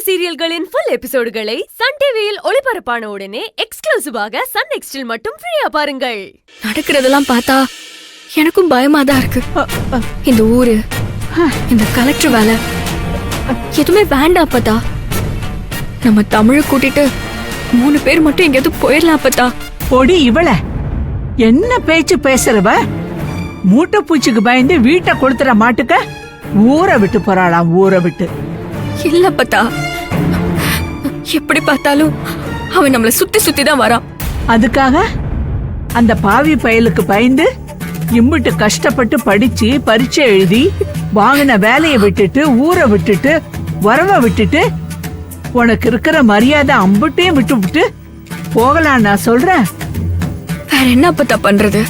சீரியல்களின் full எபிசோடுகளை Sun டிவியில் ஒளிபரப்பான உடனே எக்ஸ்க்ளூசிவாக சன் நெக்ஸ்டில் மட்டும் ஃப்ரீயா பாருங்கள். நடக்கிறதெல்லாம் பார்த்தா எனக்கும் பயமா தான் இருக்கு. இந்த ஊரு, இந்த கலெக்டர் வேலை எதுவுமே வேண்டாம் அப்பதா. நம்ம தமிழ கூட்டிட்டு 3 பேர் மட்டும் எங்கேயாவது போயிடலாம் அப்பதா. பொடி இவள என்ன பேச்சு பேசுறவ? மூட்டை பூச்சிக்கு பயந்து வீட்டை கொடுத்துற மாட்டுக்க ஊரை விட்டு போறாளாம், ஊரை விட்டு. இல்ல அப்பதா, எப்படி பார்த்தாலும் அவன் நம்மள சுத்தி சுத்தி தான் வரான். அதுக்காக அந்த பாவி பயலுக்கு பயந்து இம்பிட்டு கஷ்டப்பட்டு படிச்சு பரீட்சை எழுதி வாங்கின வேலையை விட்டுட்டு ஊரை விட்டுட்டு வரவ விட்டுட்டு உனக்கு இருக்கிற மரியாதை அம்புட்டையும் விட்டு விட்டு போகலாம் நான் சொல்றேன். வேற என்ன அப்பதா பண்றது?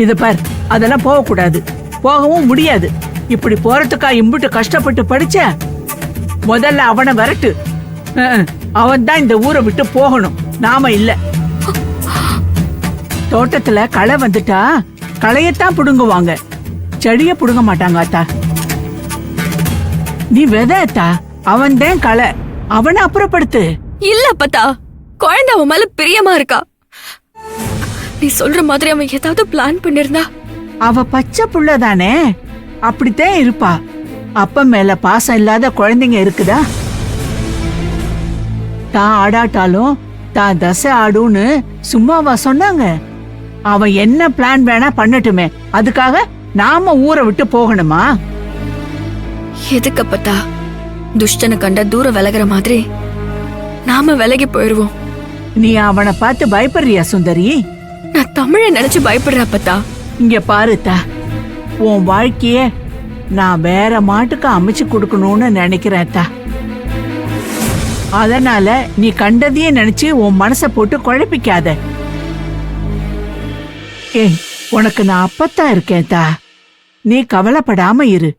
இது பார், அதெல்லாம் போக கூடாது, போகவும் முடியாது. இப்படி போறதுக்கா இம்புட்டு கஷ்டப்பட்டு படிச்ச? முதல்ல அவனை வரட்டு. அவன் தான் இந்த ஊரை விட்டு போகணும், நாம இல்ல. தோட்டத்துல களை வந்துட்டா களையத்தான் புடுங்குவாங்க, செடிய புடுங்க மாட்டாங்க அத்தா. நீ விதத்தா, அவன் தான் களை, அவனை அப்புறப்படுத்து. இல்ல அப்பதா, குழந்தை அவன் மேல பிரியமா இருக்கா. நீ சொல்ற மாதிரி அவன் ஏதாவது பிளான் பண்ணிருந்தா? அவ பச்சை புள்ளதானே, அப்படித்தான் இருப்பா. அப்ப மேல பாசம் இல்லாத குழந்தைங்க இருக்குதா? தான் ஆடாட்டாலும் தான் தசை ஆடுன்னு சும்மாவா சொன்னாங்க? அவன் என்ன பிளான் வேணா பண்ணட்டுமே, அதுக்காக நாம ஊரை விட்டு போகணுமா? எதுக்கு அப்பதா? துஷ்டனை கண்ட தூரம் விலகிற மாதிரி நாம விலகி போயிருவோம். நீ அவனை பார்த்து பயப்படுறியா சுந்தரி? நான் தமிழ நினைச்சு பயப்படுற அப்பதா. இங்க பாருத்தா, உன் வாழ்க்கைய நான் வேற மாட்டுக்கு அமைச்சு கொடுக்கணும்னு நினைக்கிறேன்தா. அதனால நீ கண்டதையே நினைச்சு உன் மனச போட்டு குழப்பிக்காத. ஏய், உனக்கு நான் அப்பத்தான் இருக்கேன்தா, நீ கவலைப்படாம இரு.